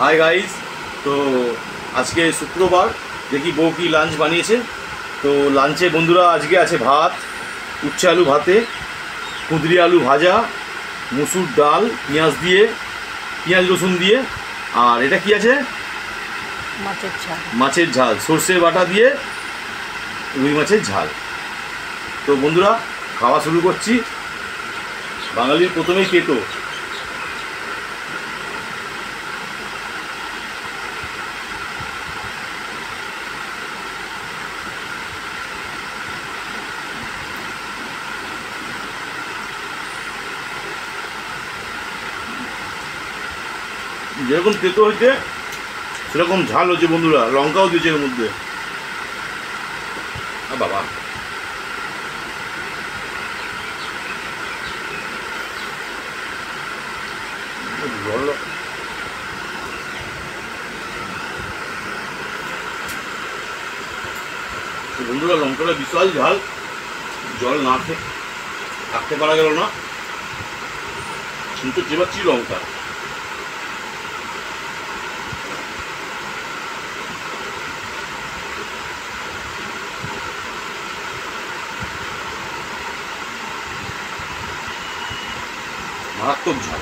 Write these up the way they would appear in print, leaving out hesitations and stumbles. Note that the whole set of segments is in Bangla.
Hi guys. তো আজকে শুক্রবার, দেখি বউ কি লাঞ্চ বানিয়েছে। তো লাঞ্চে বন্ধুরা আজকে আছে ভাত, উচ্ছে আলু ভাতে, কুঁদরি আলু ভাজা, মুসুর ডাল পেঁয়াজ রসুন দিয়ে, আর এটা কি আছে, মাছের ঝাল সর্ষে বাটা দিয়ে, রুই মাছের ঝাল। তো বন্ধুরা খাওয়া শুরু করছি। বাঙালির প্রথমেই পেটো। যেরকম তেতো হয়েছে সেরকম ঝাল হচ্ছে বন্ধুরা, লঙ্কাও দিয়েছে এর মধ্যে। বাবা, বন্ধুরা লঙ্কাটা বিশাল ঝাল, জল না খেয়ে থাকতে পারা গেল না, কিন্তু চেবাচ্ছি লঙ্কা। মারাত্মক ঝাল।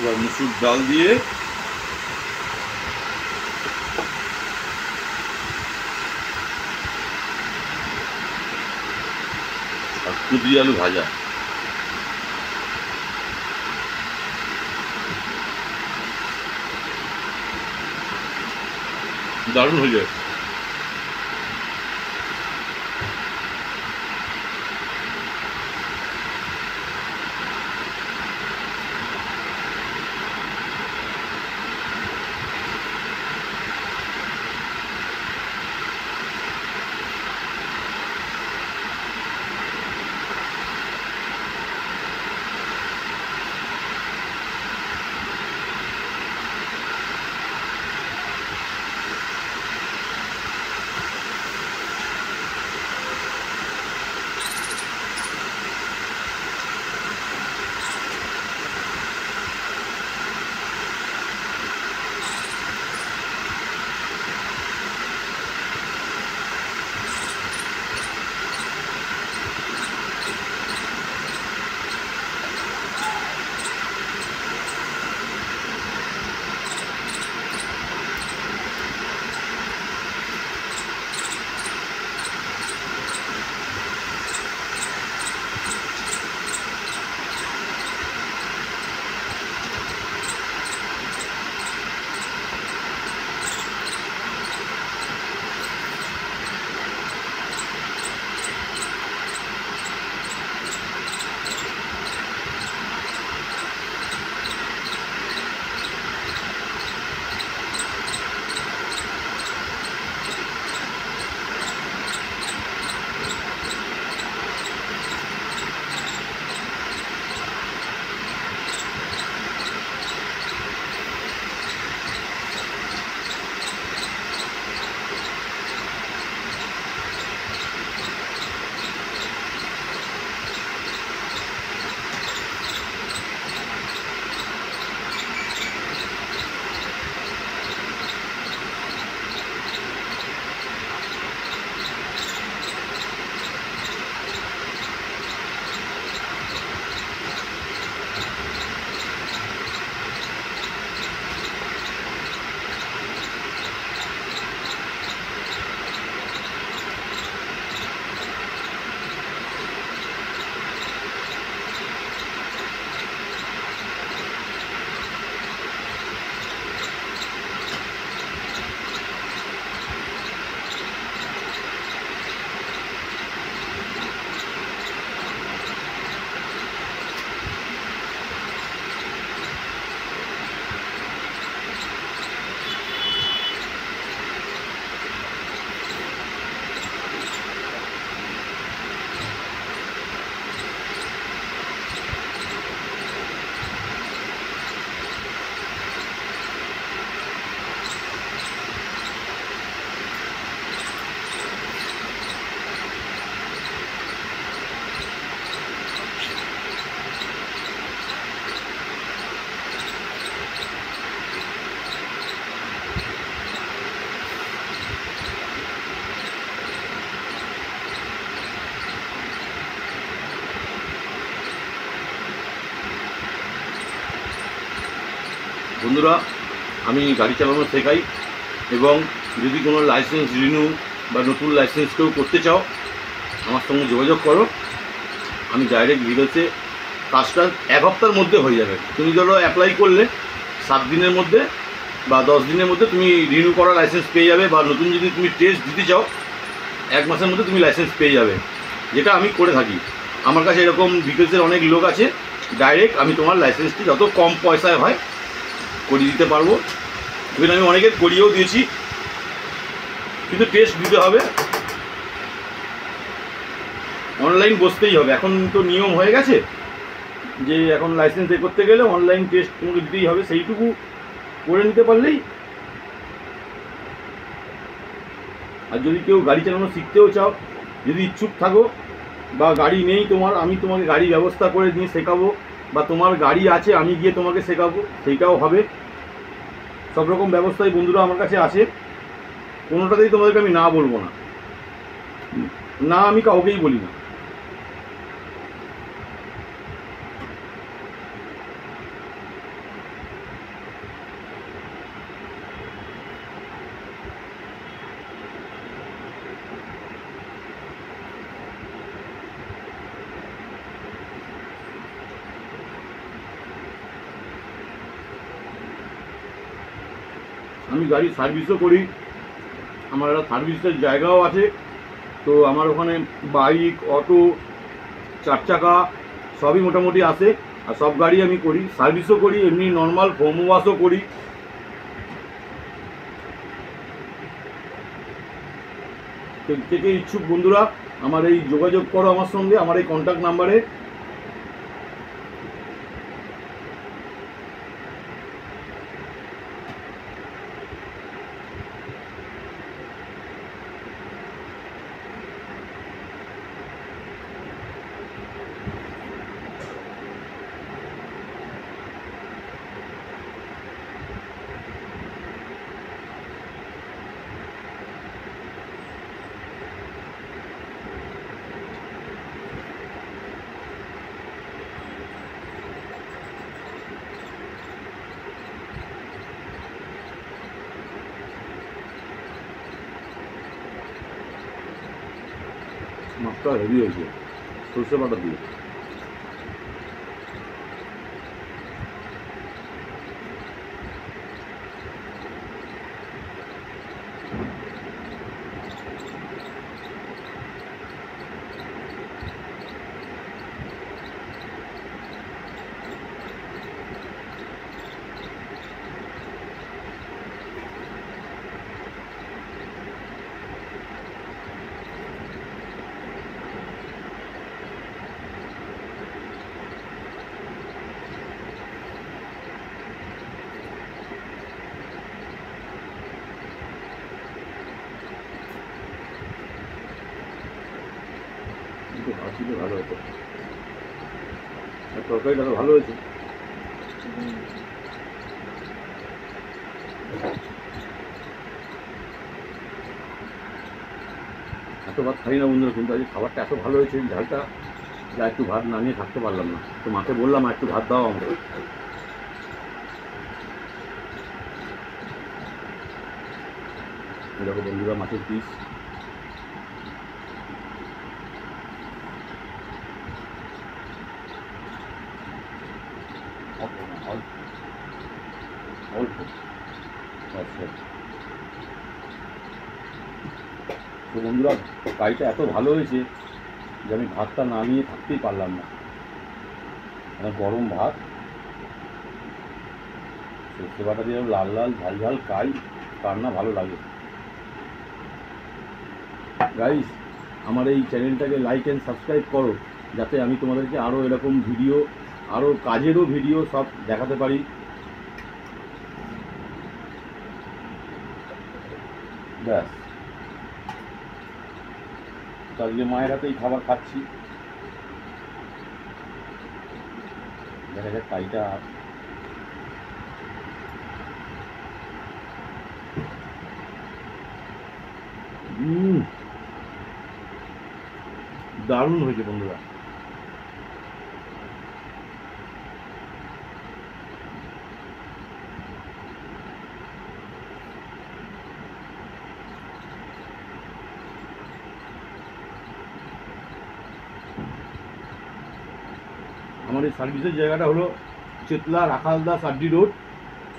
এবার মুসুর ডাল দিয়ে আর কুঁদরি আলু ভাজা। দারুণ হয়ে যায়। বন্ধুরা, আমি গাড়ি চালানো শেখাই এবং যদি কোনো লাইসেন্স রিনিউ বা নতুন লাইসেন্স কেউ করতে চাও আমার সঙ্গে যোগাযোগ করো। আমি ডাইরেক্ট ডিটেলসে কাজটা 1 হপ্তার মধ্যে হয়ে যাবে। তুমি ধরো অ্যাপ্লাই করলে 7 দিনের মধ্যে বা 10 দিনের মধ্যে তুমি রিনিউ করা লাইসেন্স পেয়ে যাবে, বা নতুন যদি তুমি টেস্ট দিতে চাও 1 মাসের মধ্যে তুমি লাইসেন্স পেয়ে যাবে, যেটা আমি করে থাকি। আমার কাছে এরকম ডিটেলসের অনেক লোক আছে, ডাইরেক্ট আমি তোমার লাইসেন্সটি যত কম পয়সায় হয় করিয়ে দিতে পারবো। এবার আমি অনেকের করিয়েও দিয়েছি, কিন্তু টেস্ট দিতে হবে, অনলাইন বসতেই হবে। এখন তো নিয়ম হয়ে গেছে যে এখন লাইসেন্স এ করতে গেলে অনলাইন টেস্ট তোমাকে দিতেই হবে, সেইটুকু করে নিতে পারলেই। আর যদি কেউ গাড়ি চালানো শিখতেও চাও, যদি ইচ্ছুক থাকো বা গাড়ি নেই তোমার, আমি তোমাকে গাড়ি ব্যবস্থা করে নিয়ে শেখাবো, বা তোমার গাড়ি আছে আমি গিয়ে তোমাকে শেখাবো, সেইটাও হবে। সব রকম ব্যবস্থাই বন্ধুরা আমার কাছে আছে, কোনোটাতেই তোমাদেরকে আমি না বলবো না, না আমি কাউকেই বলি না। আমি গাড়ি সার্ভিসও করি, আমার একটা সার্ভিসের জায়গাও আছে। তো আমার ওখানে বাইক, অটো, 4 চাকা সবই মোটামুটি আসে, আর সব গাড়ি আমি করি, সার্ভিসও করি, এমনি নর্মাল হোম ওয়াশও করি। থেকে ইচ্ছুক বন্ধুরা আমার এই যোগাযোগ করো আমার সঙ্গে, আমার এই কন্ট্যাক্ট নাম্বারে। মাছটা হেভি হয়েছে সরষে বাটা দিয়ে। কিন্তু ভাতগুলো ভালো হতো, আর তরকারিটা তো ভালো হয়েছে। এত ভাত খাই না বন্ধুরা, কিন্তু আজকে খাবারটা এত ভালো হয়েছে, ঝালটা, যা একটু ভাত না নিয়ে থাকতে পারলাম না। তো মাকে বললাম একটু ভাত দাও আমাকে। এরকম বন্ধুরা মাছের পিস, অল্প। আচ্ছা, তো বন্ধুরা কারিটা এত ভালো হয়েছে যে আমি ভাতটা না নিয়ে থাকতেই পারলাম না। গরম ভাত, সর্ষে বাটা দিয়ে লাল লাল ঝাল ঝাল খাই, কার না ভালো লাগে। গাইস, আমার এই চ্যানেলটাকে লাইক অ্যান্ড সাবস্ক্রাইব করো, যাতে আমি তোমাদেরকে আরও এরকম ভিডিও, আরও কাজেরও ভিডিও সব দেখাতে পারি। ব্যাস, আজকে মায়ের হাতেই খাবার খাচ্ছি। দেখা যাক কাইটা দারুণ হয়েছে বন্ধুরা। আমার এই সার্ভিসের জায়গাটা হলো চেতলা রাখালদা সার্ডি রোড,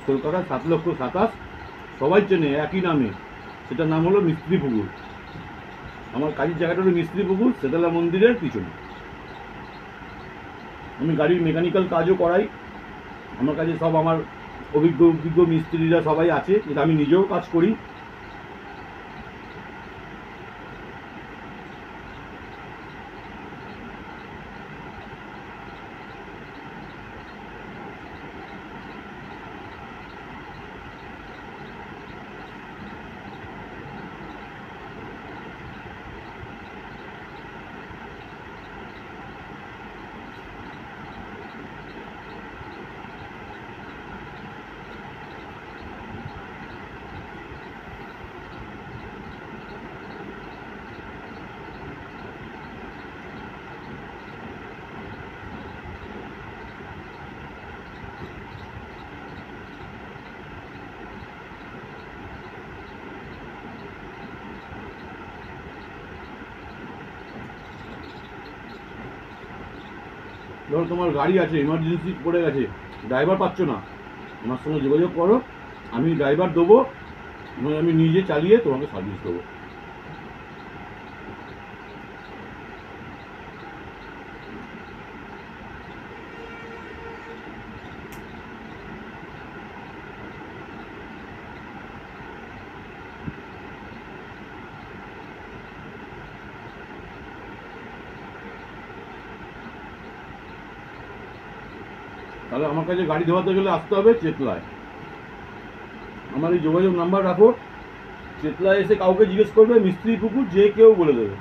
কলকাতা 7,27,000। সবাই চেনে একই নামে, সেটার নাম হলো মিস্ত্রি পুকুর। আমার কাজের জায়গাটা হলো মিস্ত্রি পুকুর, সেতলা মন্দিরের পিছনে। আমি গাড়ির মেকানিক্যাল কাজও করাই। আমার কাছে সব আমার অভিজ্ঞ মিস্ত্রিরা সবাই আছে, যেটা আমি নিজেও কাজ করি। ধরো তোমার গাড়ি আছে, এমার্জেন্সি পড়ে গেছে, ড্রাইভার পাচ্ছ না, আমার সঙ্গে যোগাযোগ করো, আমি ড্রাইভার দেবো, আমি নিজে চালিয়ে তোমাকে সার্ভিস দেবো। তাহলে আমার কাছে গাড়ি ধোয়াতে গেলে আসতে হবে চেতলায়। আমার এই যোগাযোগ নাম্বার রাখো, চেতলায় এসে কাউকে জিজ্ঞেস করবে মিস্ত্রি পুকুর, যে কেউ বলে দেবে।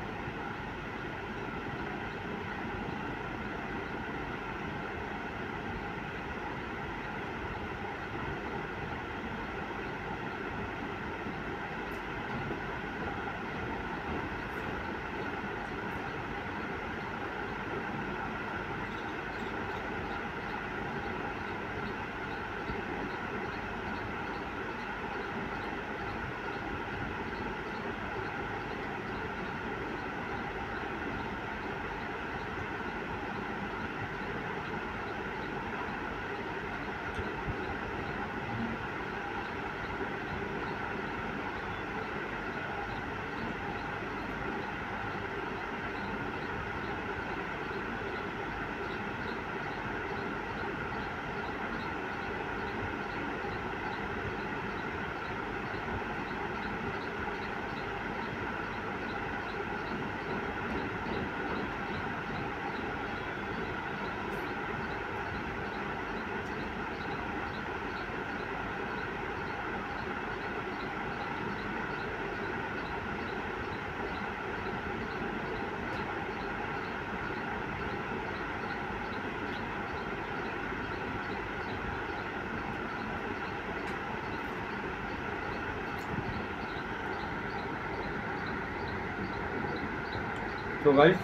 তো গাইস,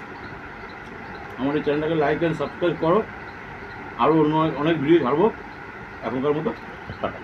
আমার এই চ্যানেলটাকে লাইক অ্যান্ড সাবস্ক্রাইব করো, আরও অন্য অনেক ভিডিও ছাড়বো। এখনকার মতো টাটা।